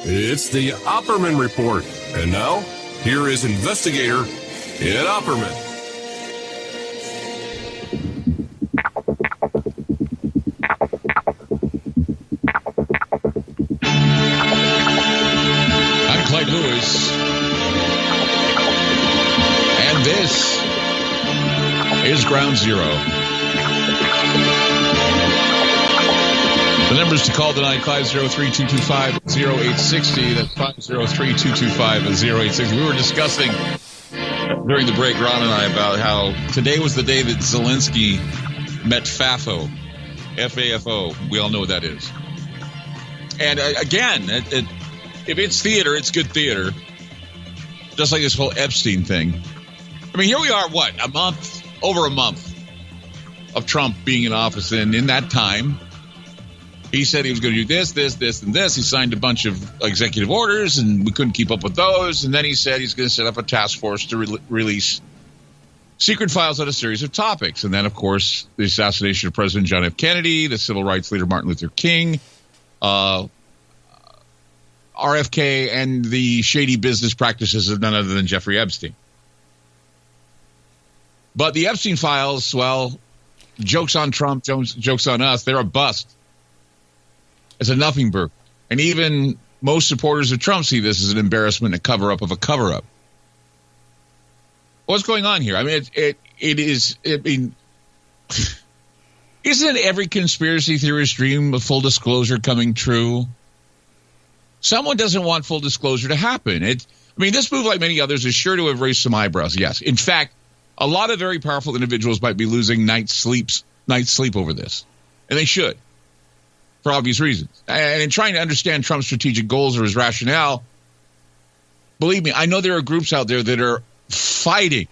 It's the Opperman Report. And now, here is investigator Ed Opperman. I'm Clyde Lewis, and this is Ground Zero. The numbers to call tonight, Clyde, 03-225-0860. That's 503-225-0860. We were discussing during the break, Ron and I, about how today was the day that Zelensky met FAFO. F-A-F-O. We all know what that is. And again, if it's theater, it's good theater. Just like this whole Epstein thing. I mean, here we are, over a month of Trump being in office. And in that time, he said he was going to do this, and this. He signed a bunch of executive orders, and we couldn't keep up with those. And then he said he's going to set up a task force to release secret files on a series of topics. And then, of course, the assassination of President John F. Kennedy, the civil rights leader Martin Luther King, RFK, and the shady business practices of none other than Jeffrey Epstein. But the Epstein files, well, jokes on Trump, jokes on us, they're a bust. It's a nothing burger. And even most supporters of Trump see this as an embarrassment, a cover-up of a cover-up. What's going on here? I mean, isn't every conspiracy theorist dream of full disclosure coming true? Someone doesn't want full disclosure to happen. This move, like many others, is sure to have raised some eyebrows, yes. In fact, a lot of very powerful individuals might be losing night's sleep over this. And they should, for obvious reasons. And in trying to understand Trump's strategic goals or his rationale, believe me, I know there are groups out there that are fighting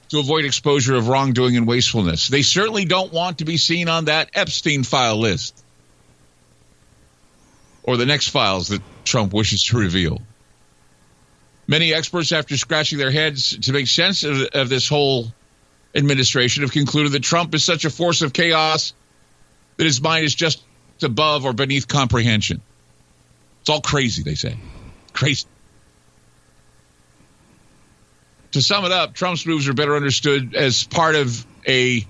to avoid exposure of wrongdoing and wastefulness. They certainly don't want to be seen on that Epstein file list or the next files that Trump wishes to reveal. Many experts, after scratching their heads to make sense of this whole administration, have concluded that Trump is such a force of chaos that his mind is just above or beneath comprehension. It's all crazy, they say. Crazy. To sum it up, Trump's moves are better understood as part of a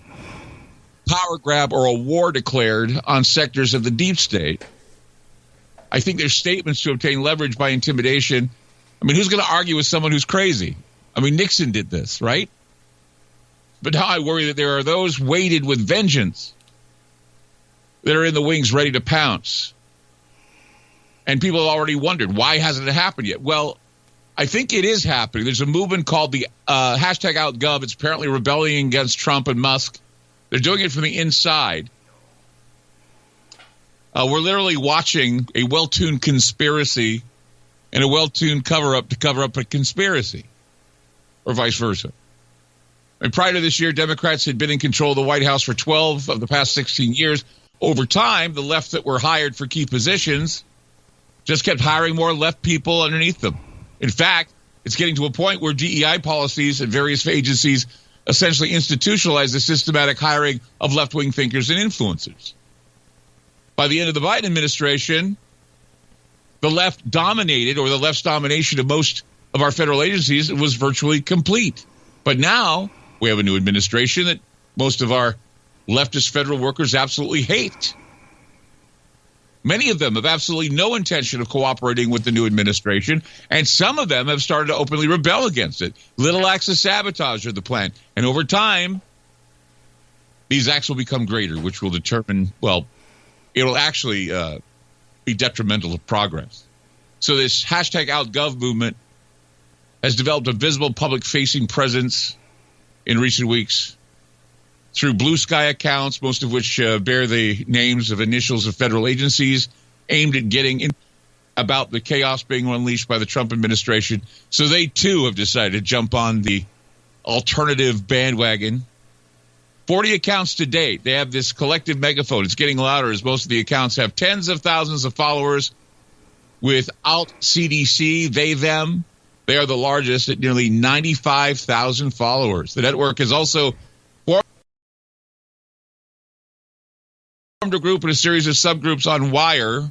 power grab or a war declared on sectors of the deep state. I think their statements to obtain leverage by intimidation. I mean, who's going to argue with someone who's crazy? I mean, Nixon did this, right? But now I worry that there are those weighted with vengeance that are in the wings ready to pounce. And people have already wondered, why hasn't it happened yet? Well, I think it is happening. There's a movement called the #OutGov. It's apparently rebelling against Trump and Musk. They're doing it from the inside. We're literally watching a well-tuned conspiracy and a well-tuned cover-up to cover up a conspiracy, or vice versa. And prior to this year, Democrats had been in control of the White House for 12 of the past 16 years. Over time, the left that were hired for key positions just kept hiring more left people underneath them. In fact, it's getting to a point where DEI policies at various agencies essentially institutionalize the systematic hiring of left-wing thinkers and influencers. By the end of the Biden administration, the left dominated, or the left's domination of most of our federal agencies was virtually complete. But now we have a new administration that most of our leftist federal workers absolutely hate. Many of them have absolutely no intention of cooperating with the new administration, and some of them have started to openly rebel against it. Little acts of sabotage are the plan. And over time, these acts will become greater, which will determine, well, it'll actually be detrimental to progress. So this #OutGov movement has developed a visible public-facing presence in recent weeks through blue sky accounts, most of which bear the names of initials of federal agencies, aimed at getting in about the chaos being unleashed by the Trump administration. So they, too, have decided to jump on the alternative bandwagon. 40 accounts to date. They have this collective megaphone. It's getting louder as most of the accounts have tens of thousands of followers. Without CDC, them. They are the largest at nearly 95,000 followers. The network has also formed a group and a series of subgroups on Wire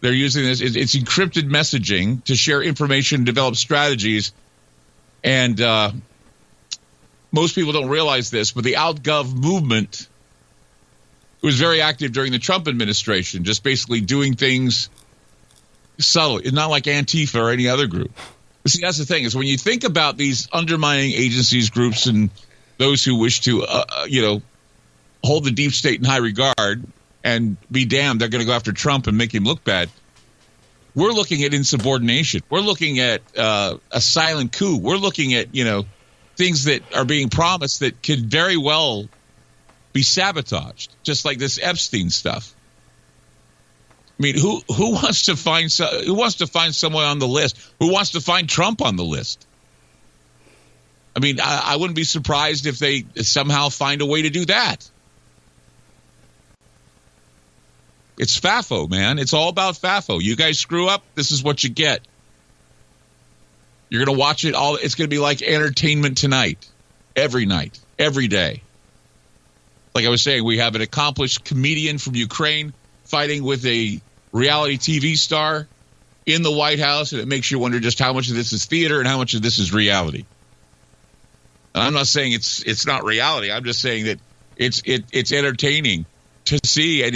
They're using this. It's encrypted messaging to share information, develop strategies. And most people don't realize this, but the OutGov movement was very active during the Trump administration, just basically doing things subtly. It's not like Antifa or any other group. But see, that's the thing, is when you think about these undermining agencies, groups, and those who wish to, hold the deep state in high regard and be damned, they're going to go after Trump and make him look bad. We're looking at insubordination. We're looking at a silent coup. We're looking at, things that are being promised that could very well be sabotaged, just like this Epstein stuff. I mean, who wants to find someone on the list? Who wants to find Trump on the list? I mean, I wouldn't be surprised if they somehow find a way to do that. It's FAFO, man. It's all about FAFO. You guys screw up, this is what you get. You're going to watch it all. It's going to be like Entertainment Tonight, every night, every day. Like I was saying, we have an accomplished comedian from Ukraine fighting with a reality TV star in the White House, and it makes you wonder just how much of this is theater and how much of this is reality. And I'm not saying it's not reality. I'm just saying that it's entertaining to see, and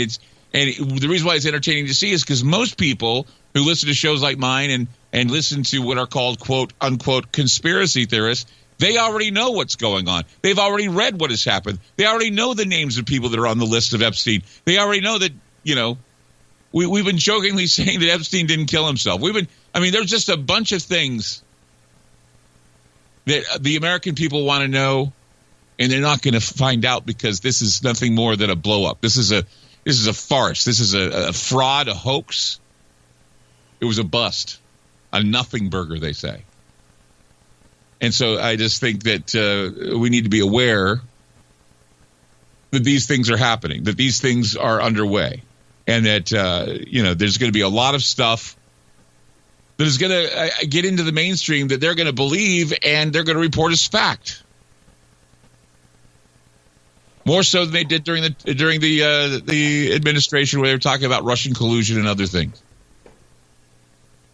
the reason why it's entertaining to see is because most people who listen to shows like mine and listen to what are called quote unquote conspiracy theorists, they already know what's going on. They've already read what has happened. They already know the names of people that are on the list of Epstein. They already know that, we've been jokingly saying that Epstein didn't kill himself. There's just a bunch of things that the American people want to know, and they're not going to find out because this is nothing more than a blow up. This is a farce. This is a fraud, a hoax. It was a bust, a nothing burger, they say. And so I just think that we need to be aware that these things are happening, that these things are underway, and that, there's going to be a lot of stuff that is going to get into the mainstream that they're going to believe and they're going to report as fact. More so than they did during the administration, where they were talking about Russian collusion and other things.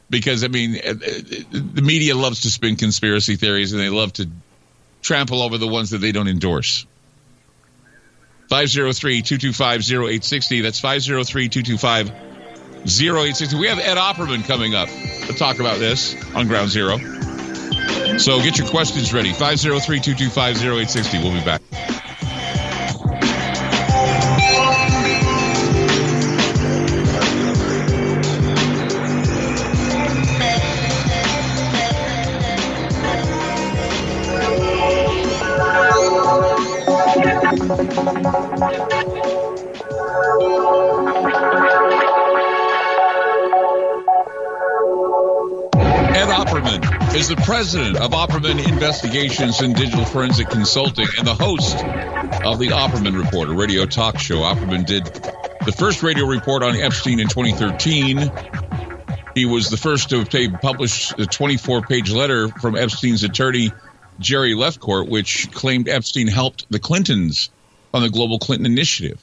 Because, the media loves to spin conspiracy theories, and they love to trample over the ones that they don't endorse. 503-225-0860. That's 503-225-0860. We have Ed Opperman coming up to talk about this on Ground Zero. So get your questions ready. 503-225-0860. We'll be back. Ed Opperman is the president of Opperman Investigations and Digital Forensic Consulting and the host of the Opperman Report, a radio talk show. Opperman did the first radio report on Epstein in 2013. He was the first to publish the 24-page letter from Epstein's attorney, Jerry Lefcourt, which claimed Epstein helped the Clintons on the Global Clinton Initiative.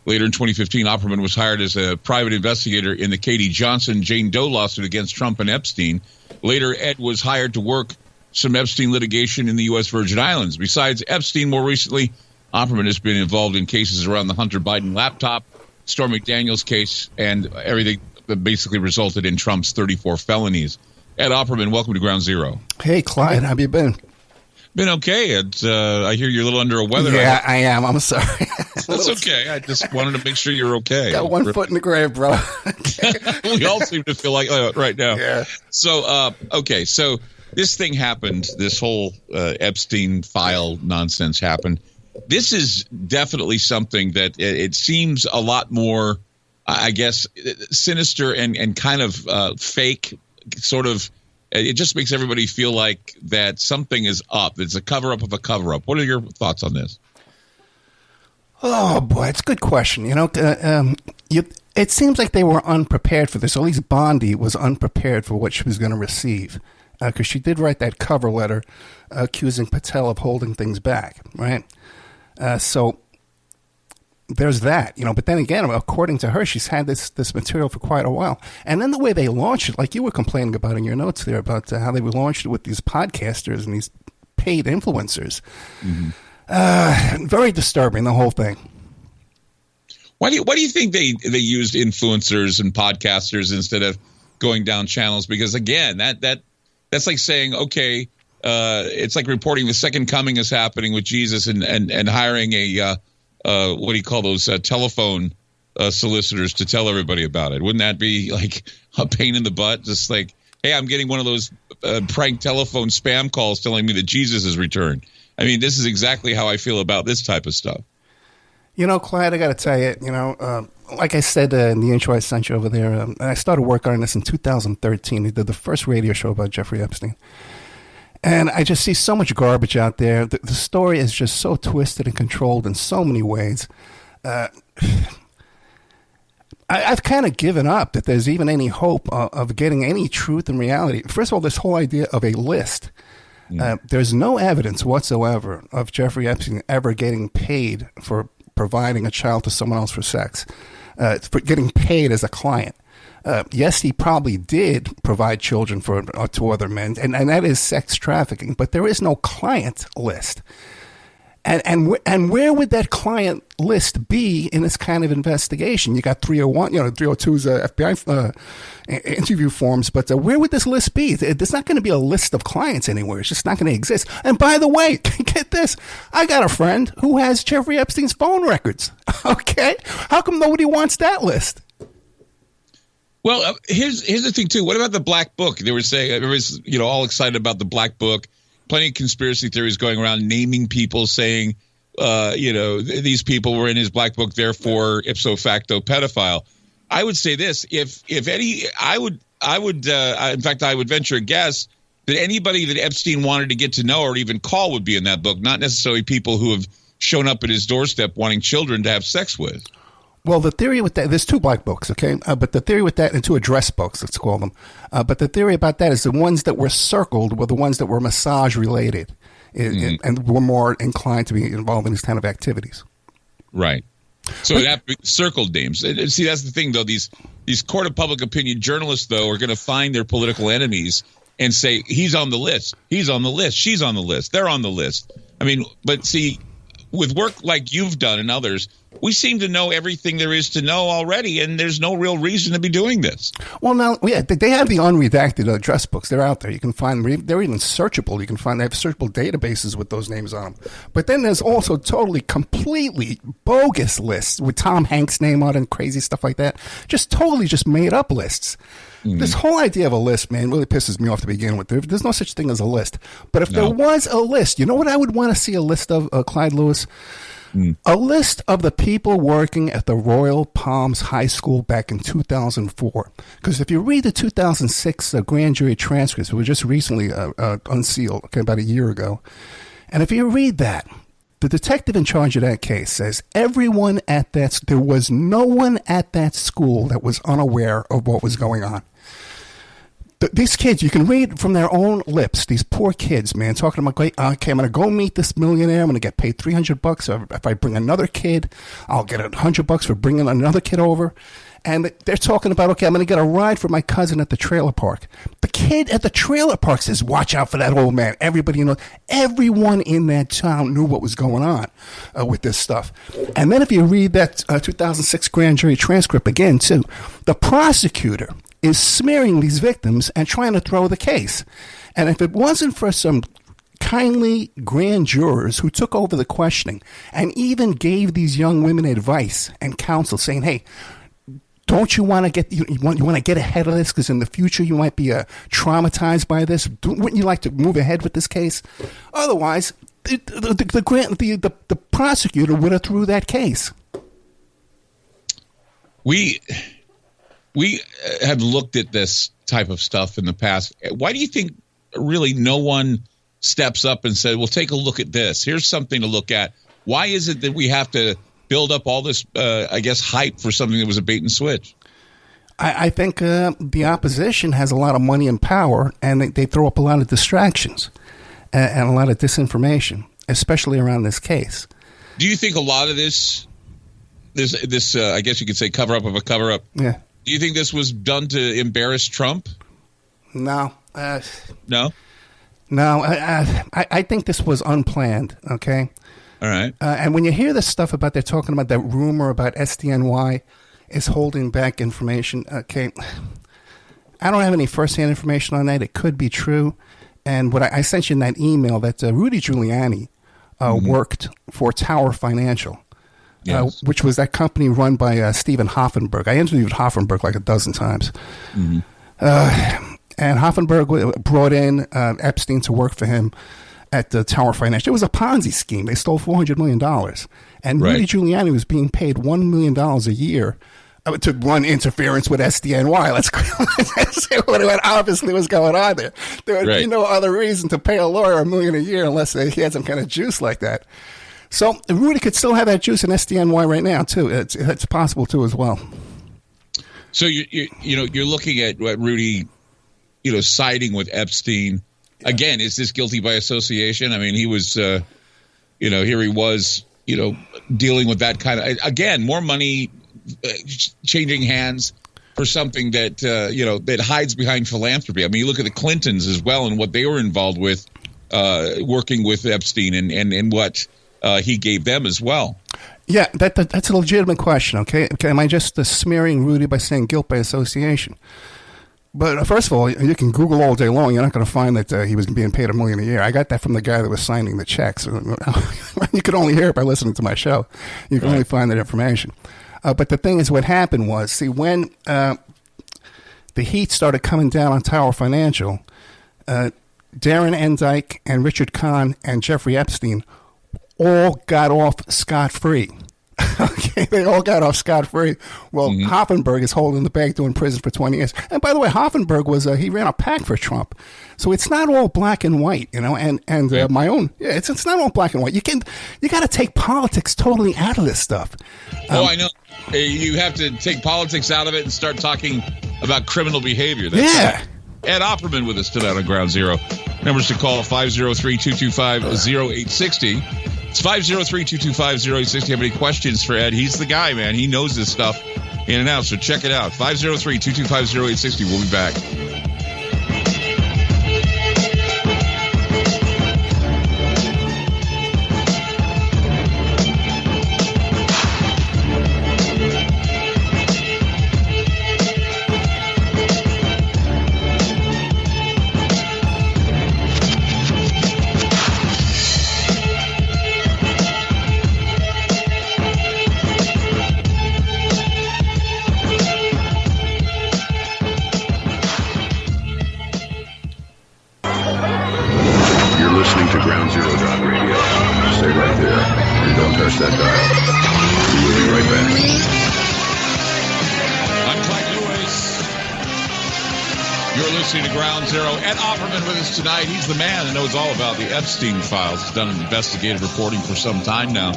Later in 2015, Opperman was hired as a private investigator in the Katie Johnson Jane Doe lawsuit against Trump and Epstein. Later, Ed was hired to work some Epstein litigation in the U.S. Virgin Islands. Besides Epstein, more recently, Opperman has been involved in cases around the Hunter Biden laptop, Stormy Daniels case, and everything that basically resulted in Trump's 34 felonies. Ed Opperman, welcome to Ground Zero. Hey, Clyde, how have you been? Been okay. I hear you're a little under the weather. Yeah, I am. I'm sorry. That's okay. I just wanted to make sure you're okay. Got one foot in the grave, bro. We all seem to feel like that right now. Yeah. So, okay. So this thing happened. This whole Epstein file nonsense happened. This is definitely something that it seems a lot more, I guess, sinister and kind of fake, sort of. It just makes everybody feel like that something is up. It's a cover-up of a cover-up. What are your thoughts on this? Oh, boy, it's a good question. It seems like they were unprepared for this. At least Bondi was unprepared for what she was going to receive, because she did write that cover letter accusing Patel of holding things back, right? So there's that, But then again, according to her, she's had this material for quite a while. And then the way they launched it, like you were complaining about in your notes there, about how they launched it with these podcasters and these paid influencers. Very disturbing, the whole thing. Why do you think they used influencers and podcasters instead of going down channels? Because again, that's like saying, okay, it's like reporting the second coming is happening with Jesus and hiring a what do you call those telephone solicitors to tell everybody about it? Wouldn't that be like a pain in the butt? Just like, hey, I'm getting one of those prank telephone spam calls telling me that Jesus has returned. I mean, this is exactly how I feel about this type of stuff. Clyde, I got to tell you, like I said in the intro I sent you over there, I started working on this in 2013. We did the first radio show about Jeffrey Epstein. And I just see so much garbage out there. The story is just so twisted and controlled in so many ways. I've kind of given up that there's even any hope of getting any truth and reality. First of all, this whole idea of a list. There's no evidence whatsoever of Jeffrey Epstein ever getting paid for providing a child to someone else for sex, for getting paid as a client. Yes, he probably did provide children to other men, and that is sex trafficking, but there is no client list. And where would that client list be in this kind of investigation? You got 301, 302's FBI interview forms, but where would this list be? There's not going to be a list of clients anywhere. It's just not going to exist. And by the way, get this, I got a friend who has Jeffrey Epstein's phone records. Okay, how come nobody wants that list? Well, here's the thing too. What about the black book? They were saying everybody's all excited about the black book. Plenty of conspiracy theories going around, naming people, saying, these people were in his black book, therefore ipso facto pedophile. I would say this: if any, I would in fact, I would venture a guess that anybody that Epstein wanted to get to know or even call would be in that book, not necessarily people who have shown up at his doorstep wanting children to have sex with. Well, the theory with that, there's two black books, okay? But the theory with that, and two address books, let's call them. But the theory about that is the ones that were circled were the ones that were massage related and were more inclined to be involved in these kind of activities. Right. So it have to be circled names. See, that's the thing, though. These court of public opinion journalists, though, are going to find their political enemies and say, he's on the list. He's on the list. She's on the list. They're on the list. I mean, but see, with work like you've done and others, we seem to know everything there is to know already, and there's no real reason to be doing this. Well, now, yeah, they have the unredacted address books. They're out there. You can find them. They're even searchable. You can find they have searchable databases with those names on them. But then there's also completely bogus lists with Tom Hanks' name on it and crazy stuff like that. Just made up lists. This whole idea of a list, man, really pisses me off to begin with. There's no such thing as a list. But if there was a list, you know what I would want to see a list of, Clyde Lewis? A list of the people working at the Royal Palms High School back in 2004. Because if you read the 2006 grand jury transcripts, it was just recently unsealed, about a year ago. And if you read that, the detective in charge of that case says there was no one at that school that was unaware of what was going on. These kids, you can read from their own lips, these poor kids, man, talking about, okay, I'm going to go meet this millionaire. I'm going to get paid $300. If I bring another kid, I'll get $100 for bringing another kid over. And they're talking about, okay, I'm going to get a ride for my cousin at the trailer park. The kid at the trailer park says, watch out for that old man. Everybody knows. Everyone in that town knew what was going on with this stuff. And then if you read that 2006 grand jury transcript again, too, the prosecutor is smearing these victims and trying to throw the case. And if it wasn't for some kindly grand jurors who took over the questioning and even gave these young women advice and counsel saying, hey, don't you want to get you want to get ahead of this because in the future you might be traumatized by this? Wouldn't you like to move ahead with this case? Otherwise, the prosecutor would have threw that case. We have looked at this type of stuff in the past. Why do you think really no one steps up and said, well, take a look at this. Here's something to look at. Why is it that we have to build up all this, hype for something that was a bait and switch? I think the opposition has a lot of money and power, and they throw up a lot of distractions and a lot of disinformation, especially around this case. Do you think a lot of this this I guess you could say cover up of a cover up. Yeah. Do you think this was done to embarrass Trump? No. No. No. I think this was unplanned. Okay. All right. And when you hear this stuff about they're talking about that rumor about SDNY is holding back information. Okay. I don't have any firsthand information on that. It could be true. And what I sent you in that email that Rudy Giuliani worked for Tower Financial, which was that company run by Stephen Hoffenberg. I interviewed Hoffenberg like a dozen times. Mm-hmm. And Hoffenberg brought in Epstein to work for him at the Tower Financial. It was a Ponzi scheme. They stole $400 million. And Rudy Giuliani was being paid $1 million a year to run interference with SDNY. Let's see what obviously was going on there. There would be no other reason to pay a lawyer $1 million a year unless he had some kind of juice like that. So Rudy could still have that juice in SDNY right now too. It's possible too as well. So you're looking at what Rudy, siding with Epstein. Yeah. Again, is this guilty by association? I mean, he was, here he was, dealing with that kind of, again, more money changing hands for something that, that hides behind philanthropy. I mean, you look at the Clintons as well and what they were involved with, working with Epstein and what he gave them as well. Yeah, that's a legitimate question, okay? Am I just smearing Rudy by saying guilt by association? But first of all, you can Google all day long. You're not going to find that he was being paid $1 million a year. I got that from the guy that was signing the checks. You could only hear it by listening to my show. You can only find that information. But the thing is, what happened was, see, when the heat started coming down on Tower Financial, Darren Endyke and Richard Kahn and Jeffrey Epstein all got off scot-free. Okay, they all got off scot-free. Well, Hoffenberg is holding the bag, doing prison for 20 years. And by the way, Hoffenberg he ran a PAC for Trump. So it's not all black and white, and my own, it's not all black and white. You got to take politics totally out of this stuff. I know. You have to take politics out of it and start talking about criminal behavior. Ed Opperman with us tonight on Ground Zero. Numbers to call 503-225-0860. It's 503-225-0860. Have any questions for Ed? He's the guy, man. He knows this stuff in and out. So check it out. 503-225-0860. We'll be back. That dial. We'll be right back. I'm Clyde Lewis. You're listening to Ground Zero. Ed Opperman with us tonight. He's the man that knows all about the Epstein files. He's done investigative reporting for some time now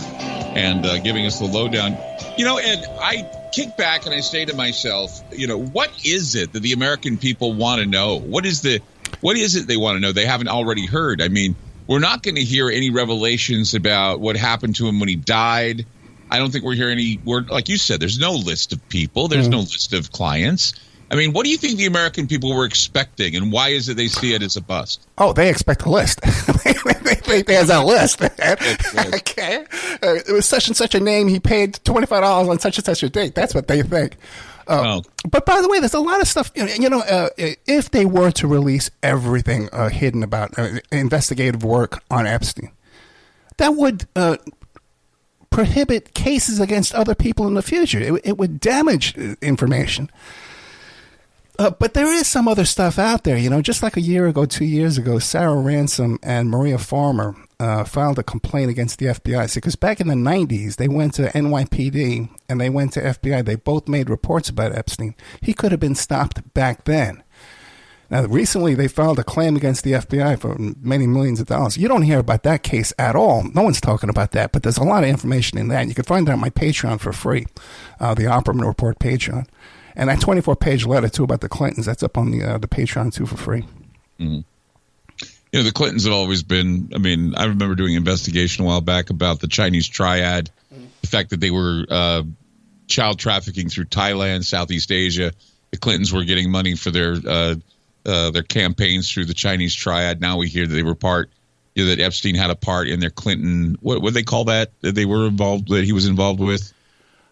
and giving us the lowdown. Ed, I kick back and I say to myself, what is it that the American people want to know? What is it they want to know they haven't already heard? I mean, we're not going to hear any revelations about what happened to him when he died. I don't think we're hearing any word. Like you said, there's no list of people. There's no list of clients. I mean, what do you think the American people were expecting, and why is it they see it as a bust? Oh, they expect a list. There's a list. Okay. It was such and such a name. He paid $25 on such and such a date. That's what they think. But by the way, there's a lot of stuff, if they were to release everything hidden about investigative work on Epstein, that would prohibit cases against other people in the future. It would damage information. But there is some other stuff out there, just like a year ago, 2 years ago, Sarah Ransom and Maria Farmer filed a complaint against the FBI. Because back in the 90s, they went to NYPD and they went to FBI. They both made reports about Epstein. He could have been stopped back then. Now, recently, they filed a claim against the FBI for many millions of dollars. You don't hear about that case at all. No one's talking about that, but there's a lot of information in that. You can find that on my Patreon for free, the Opperman Report Patreon. And that 24-page letter, too, about the Clintons, that's up on the Patreon, too, for free. Mm-hmm. The Clintons have always been, I remember doing an investigation a while back about the Chinese triad, the fact that they were child trafficking through Thailand, Southeast Asia. The Clintons were getting money for their campaigns through the Chinese triad. Now we hear that they were that Epstein had a part in their Clinton. What would they call that? That they were involved. That he was involved with.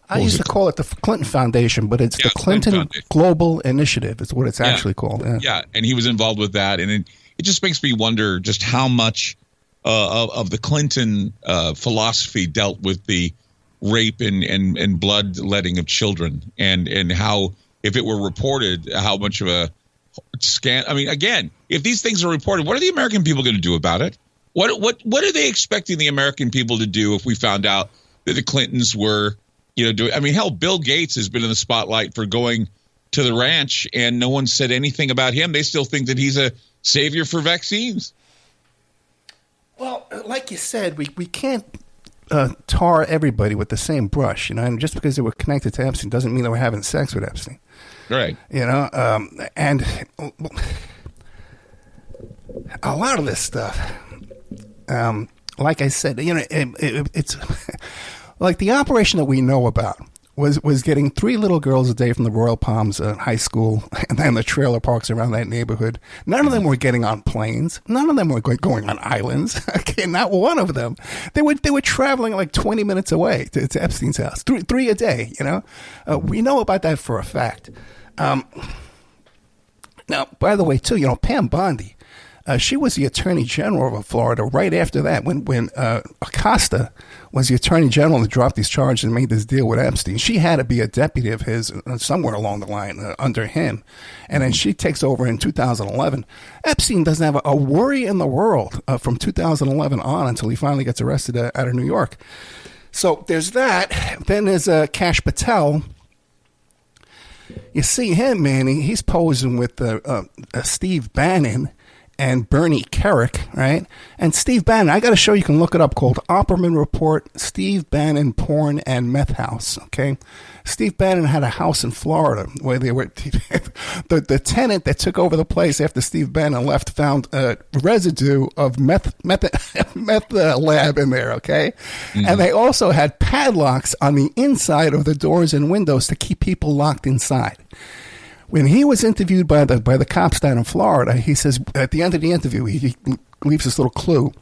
I used to call it the Clinton Foundation, but it's the Clinton Global Initiative is what it's actually called. Yeah, and he was involved with that. And it just makes me wonder just how much of the Clinton philosophy dealt with the rape and bloodletting of children, and how, if it were reported, how much of a scan. I mean, again, if these things are reported, what are the American people going to do about it? What are they expecting the American people to do if we found out that the Clintons were, doing? I mean, hell, Bill Gates has been in the spotlight for going to the ranch, and no one said anything about him. They still think that he's a savior for vaccines. Well, like you said, we can't tar everybody with the same brush, and just because they were connected to Epstein doesn't mean they were having sex with Epstein. Right. And a lot of this stuff, like I said, it's like the operation that we know about was getting 3 little girls a day from the Royal Palms High School and then the trailer parks around that neighborhood. None of them were getting on planes. None of them were going on islands. Okay, not one of them. They were traveling like 20 minutes away to Epstein's house. Three a day. We know about that for a fact. Now, by the way, too, Pam Bondi, she was the Attorney General of Florida right after that when Acosta was the Attorney General and dropped these charges and made this deal with Epstein. She had to be a deputy of his somewhere along the line under him. And then she takes over in 2011. Epstein doesn't have a worry in the world from 2011 on until he finally gets arrested out of New York. So there's that. Then there's Kash Patel. You see him, man, he's posing with Steve Bannon and Bernie Kerik, right? And Steve Bannon, I got to show you can look it up, called Opperman Report, Steve Bannon Porn and Meth House, okay? Steve Bannon had a house in Florida where they were, the tenant that took over the place after Steve Bannon left found residue of meth lab in there, okay? Mm-hmm. And they also had padlocks on the inside of the doors and windows to keep people locked inside. When he was interviewed by the cops down in Florida, he says, at the end of the interview, he leaves this little clue,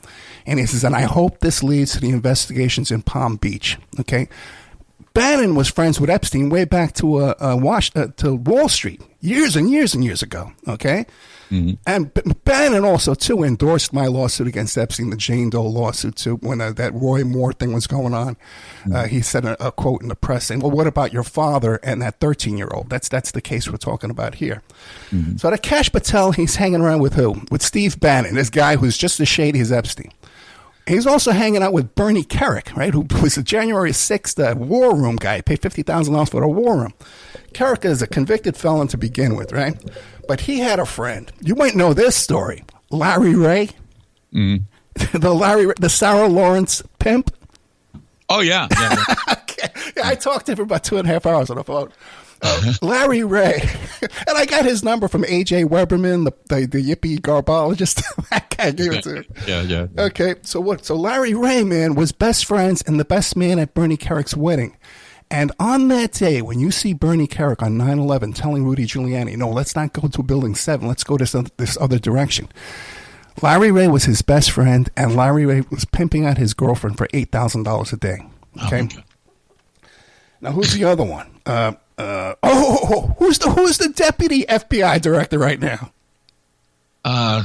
and he says, and I hope this leads to the investigations in Palm Beach, okay? Bannon was friends with Epstein way back to Wall Street, years and years and years ago, okay? Mm-hmm. And Bannon also, too, endorsed my lawsuit against Epstein, the Jane Doe lawsuit, too, when that Roy Moore thing was going on. Mm-hmm. He said a quote in the press saying, well, what about your father and that 13-year-old? That's the case we're talking about here. Mm-hmm. So the Kash Patel, he's hanging around with who? With Steve Bannon, this guy who's just as shady as Epstein. He's also hanging out with Bernie Kerik, right, who was the January 6th war room guy. He paid $50,000 for the war room. Kerik is a convicted felon to begin with, right? But he had a friend. You might know this story. Larry Ray. Mm. The Sarah Lawrence pimp. Oh, yeah. Okay. Yeah, I talked to him for about 2.5 hours on the phone. Larry Ray. And I got his number from A.J. Weberman, the yippie garbologist. That guy gave it to me. Yeah. Okay, so what? So Larry Ray, man, was best friends and the best man at Bernie Kerik's wedding. And on that day, when you see Bernie Kerik on 9/11 telling Rudy Giuliani, no, let's not go to Building 7, let's go this other direction. Larry Ray was his best friend, and Larry Ray was pimping out his girlfriend for $8,000 a day. Okay? Oh, now, who's the other one? Who's the deputy FBI director right now? Dan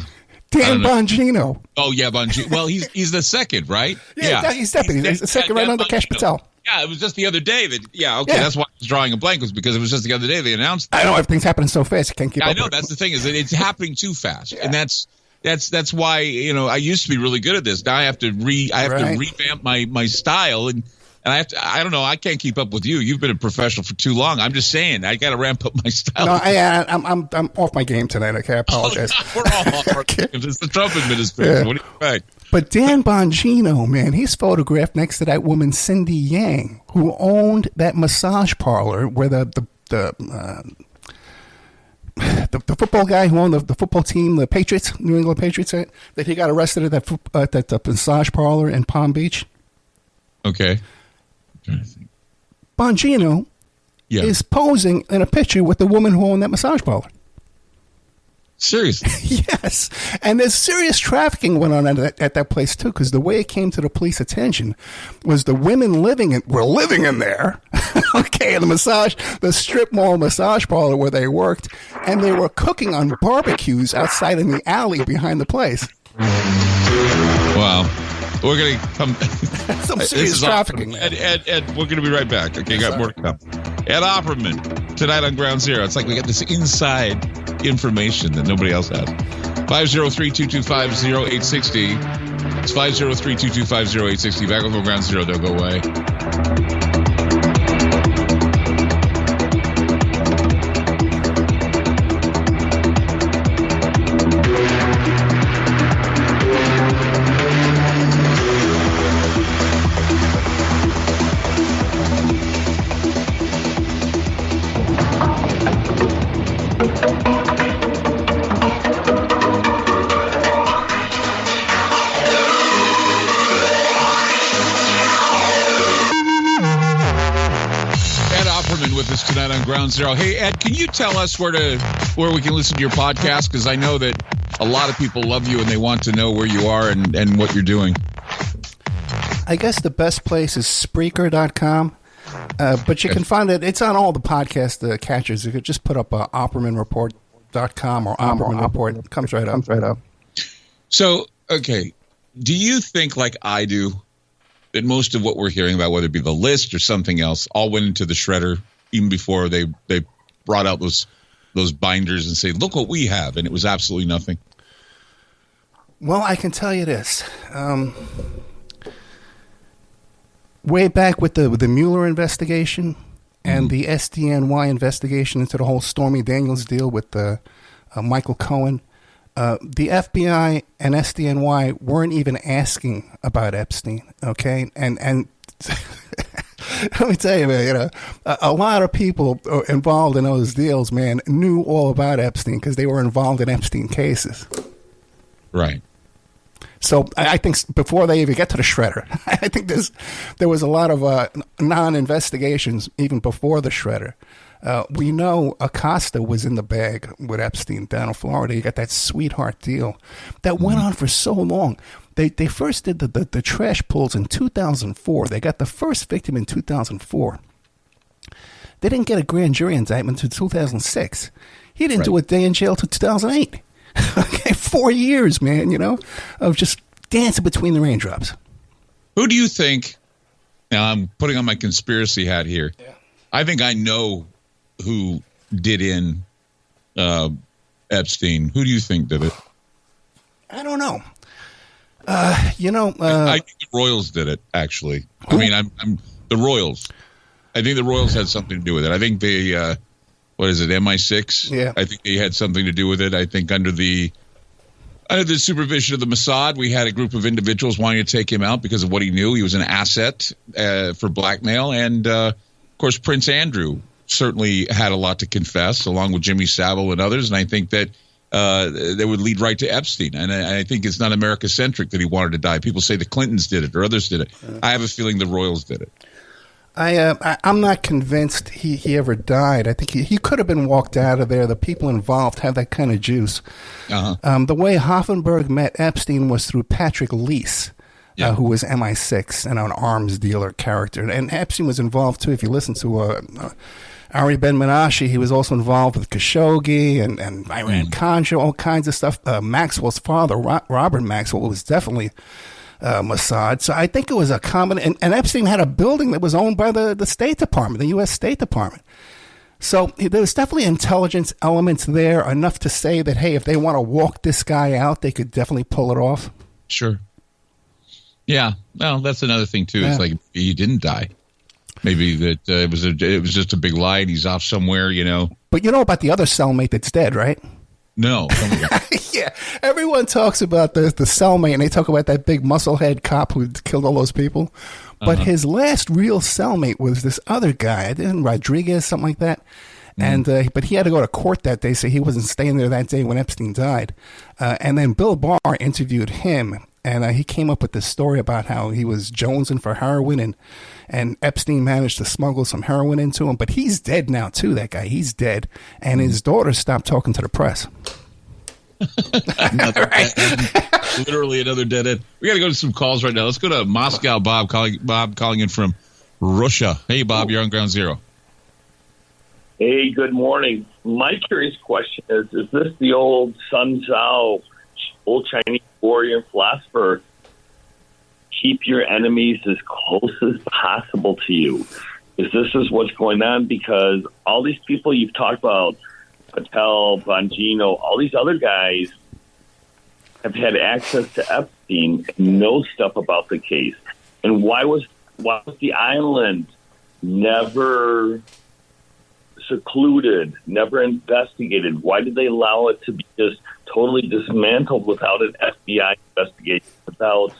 Bongino. Oh, yeah, Bongino. Well, he's the second, right? Yeah. He's deputy. He's the second right under Kash Patel. Yeah, it was just the other day that, that's why I was drawing a blank, was because it was just the other day they announced that. I know, everything's happening so fast, you can't keep up. I know, that's the thing, is that it's happening too fast. Yeah. And that's why, I used to be really good at this. Now I have to revamp my style, and I don't know, I can't keep up with you. You've been a professional for too long. I'm just saying, I got to ramp up my style. No, I'm off my game tonight, okay? I apologize. We're all off our game. It's the Trump administration. Yeah. What do you expect? But Dan Bongino, man, he's photographed next to that woman, Cindy Yang, who owned that massage parlor where the football guy who owned the football team, the Patriots, New England Patriots, that he got arrested at that massage parlor in Palm Beach. Okay. Bongino is posing in a picture with the woman who owned that massage parlor. Seriously? Yes. And there's serious trafficking went on at that place, too, because the way it came to the police attention was the women were living in there, okay, in the strip mall massage parlor where they worked, and they were cooking on barbecues outside in the alley behind the place. Wow. We're going to come. Some serious trafficking. Awesome. Ed, we're going to be right back. Okay, got more to come. Ed Opperman, tonight on Ground Zero. It's like we got this inside information that nobody else has. 503-225-0860. It's 503-225-0860. Back on Ground Zero. Don't go away. Tonight on Ground Zero. Hey, Ed, can you tell us where we can listen to your podcast? Because I know that a lot of people love you and they want to know where you are and what you're doing. I guess the best place is Spreaker.com, but you can find it. It's on all the podcast catchers. You could just put up OppermanReport.com or Opperman Report. It comes right up. So, okay, do you think, like I do, that most of what we're hearing about, whether it be the list or something else, all went into the shredder even before they brought out those binders and say, look what we have, and it was absolutely nothing? Well, I can tell you this. Way back with the Mueller investigation and the SDNY investigation into the whole Stormy Daniels deal with Michael Cohen, the FBI and SDNY weren't even asking about Epstein, okay? And let me tell you, man, a lot of people involved in those deals, man, knew all about Epstein because they were involved in Epstein cases. Right. So I think before they even get to the shredder, I think there was a lot of non-investigations even before the shredder. We know Acosta was in the bag with Epstein down in Florida. You got that sweetheart deal that went on for so long. They first did the trash pulls in 2004. They got the first victim in 2004. They didn't get a grand jury indictment until 2006. He didn't do a day in jail until 2008. Okay, 4 years, man, of just dancing between the raindrops. Who do you think, now I'm putting on my conspiracy hat here. Yeah. I think I know who did in Epstein. Who do you think did it? I don't know. I think the Royals did it, actually. Who? I mean, I'm the Royals. I think the Royals had something to do with it. I think they, what is it, MI6? Yeah. I think they had something to do with it. I think under the supervision of the Mossad, we had a group of individuals wanting to take him out because of what he knew. He was an asset for blackmail. And, of course, Prince Andrew certainly had a lot to confess, along with Jimmy Savile and others. And I think that they would lead right to Epstein. And I think it's not America-centric that he wanted to die. People say the Clintons did it or others did it. I have a feeling the Royals did it. I'm not convinced he ever died. I think he could have been walked out of there. The people involved have that kind of juice. Uh-huh. The way Hoffenberg met Epstein was through Patrick Leese, who was MI6 and an arms dealer character. And Epstein was involved, too. If you listen to Ari Ben-Menashe, he was also involved with Khashoggi and Iran-Contra, all kinds of stuff. Maxwell's father, Robert Maxwell, was definitely Mossad. So I think it was a common, and Epstein had a building that was owned by the State Department, the U.S. State Department. So there was definitely intelligence elements there, enough to say that, hey, if they want to walk this guy out, they could definitely pull it off. Sure. Yeah. Well, that's another thing, too. Yeah. It's like he didn't die. Maybe that it was just a big lie and he's off somewhere, But you know about the other cellmate that's dead, right? No. Yeah. Everyone talks about the cellmate, and they talk about that big musclehead cop who killed all those people. But his last real cellmate was this other guy, Rodriguez, something like that. And but he had to go to court that day, so he wasn't staying there that day when Epstein died. And then Bill Barr interviewed him and he came up with this story about how he was jonesing for heroin, and Epstein managed to smuggle some heroin into him. But he's dead now too. That guy, he's dead, and his daughter stopped talking to the press. Literally another dead end. We got to go to some calls right now. Let's go to Moscow. Bob calling in from Russia. Hey, Bob, you're on Ground Zero. Hey, good morning. My curious question is this the old Sun Tzu, old Chinese warrior and philosopher, keep your enemies as close as possible to you? Is what's going on? Because all these people you've talked about, Patel, Bongino, all these other guys have had access to Epstein and know stuff about the case. And why was the island never secluded, never investigated? Why did they allow it to be just totally dismantled without an FBI investigation, without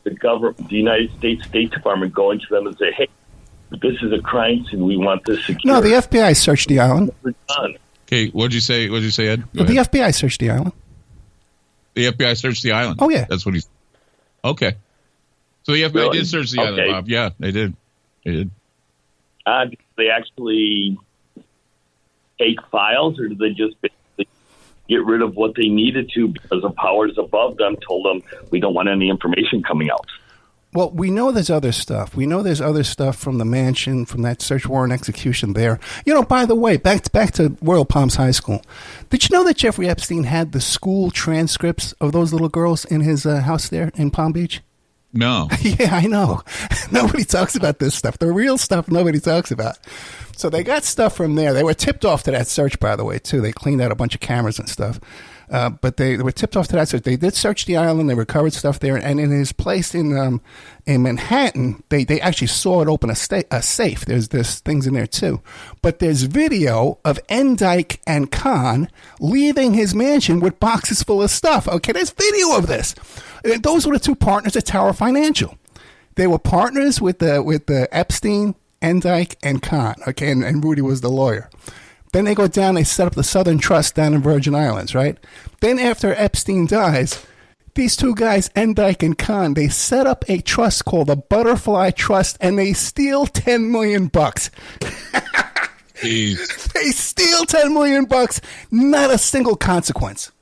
the government, the United States State Department going to them and say, hey, this is a crime scene, we want this secured? No, the FBI searched the island. Okay, what'd you say, Ed? The FBI searched the island. The FBI searched the island? Oh, yeah. That's what he's... Okay. So the FBI did search the island, Bob. Yeah, they did. Did they actually take files, or did they just basically get rid of what they needed to because the powers above them told them we don't want any information coming out? Well, we know there's other stuff. We know there's other stuff from the mansion, from that search warrant execution there. You know, by the way, back to Royal Palms High School. Did you know that Jeffrey Epstein had the school transcripts of those little girls in his house there in Palm Beach? No. Yeah, I know. Nobody talks about this stuff. The real stuff nobody talks about. So they got stuff from there. They were tipped off to that search, by the way, too. They cleaned out a bunch of cameras and stuff. But they were tipped off to that search. They did search the island. They recovered stuff there. And in his place in Manhattan, they actually saw it open a safe. There's things in there, too. But there's video of Endyke and Khan leaving his mansion with boxes full of stuff. Okay, there's video of this. And those were the two partners at Tower Financial. They were partners with the Epstein, Endyke, and Khan. Okay, and Rudy was the lawyer. Then they go down, they set up the Southern Trust down in Virgin Islands, right? Then after Epstein dies, these two guys, Endyke and Khan, they set up a trust called the Butterfly Trust, and they steal $10 million. Jeez. They steal $10 million, not a single consequence.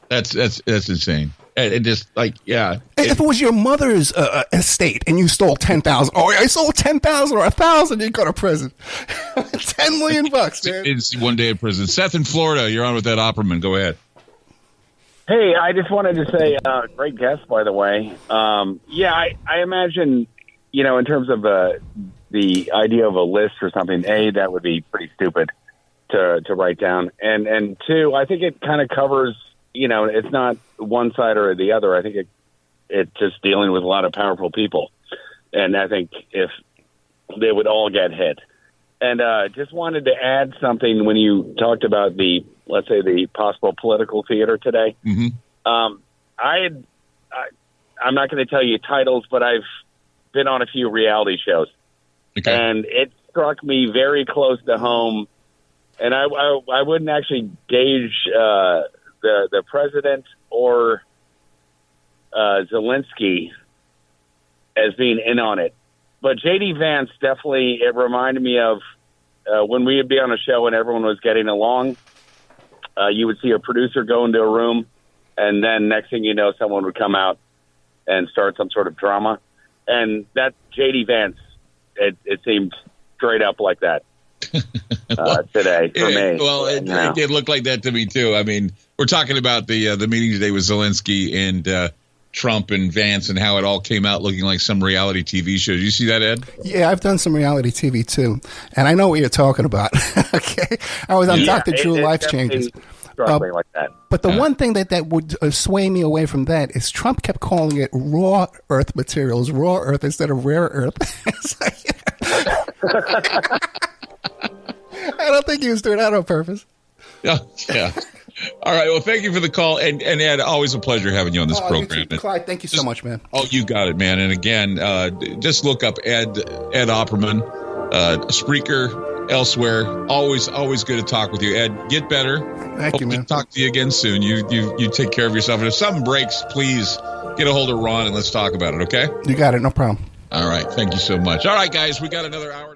That's insane. And just like, yeah. If it was your mother's estate and you stole 10,000, I sold 10,000 or 1,000, you'd go to prison. $10 million, man. It's one day in prison. Seth in Florida, you're on with Ed Opperman. Go ahead. Hey, I just wanted to say, great guest, by the way. I imagine, in terms of the idea of a list or something, that would be pretty stupid to write down. And two, I think it kind of covers, it's not one side or the other. I think it's just dealing with a lot of powerful people. And I think if they would all get hit. And just wanted to add something when you talked about let's say the possible political theater today. Mm-hmm. I'm not going to tell you titles, but I've been on a few reality shows. Okay. And it struck me very close to home. And I wouldn't actually gauge the president or Zelensky as being in on it. But J.D. Vance definitely, it reminded me of when we would be on a show and everyone was getting along. You would see a producer go into a room, and then next thing you know, someone would come out and start some sort of drama. And that J.D. Vance, it seemed straight up like that today for me. Well, it looked like that to me, too. I mean, we're talking about the meeting today with Zelensky and Trump and Vance and how it all came out looking like some reality TV show. Did you see that, Ed? Yeah, I've done some reality TV too, and I know what you're talking about. Okay, I was on Dr. Drew Life Changes. Like that. But the one thing that would sway me away from that is Trump kept calling it raw earth materials, raw earth instead of rare earth. I don't think he was doing that on purpose. Yeah. All right. Well, thank you for the call. And Ed, always a pleasure having you on this program. Clyde, thank you so much, man. Oh, you got it, man. And again, just look up Ed Opperman, Spreaker, elsewhere. Always good to talk with you. Ed, get better. Thank you, man. Talk to you again soon. You take care of yourself. And if something breaks, please get a hold of Ron and let's talk about it, okay? You got it. No problem. All right. Thank you so much. All right, guys, we got another hour.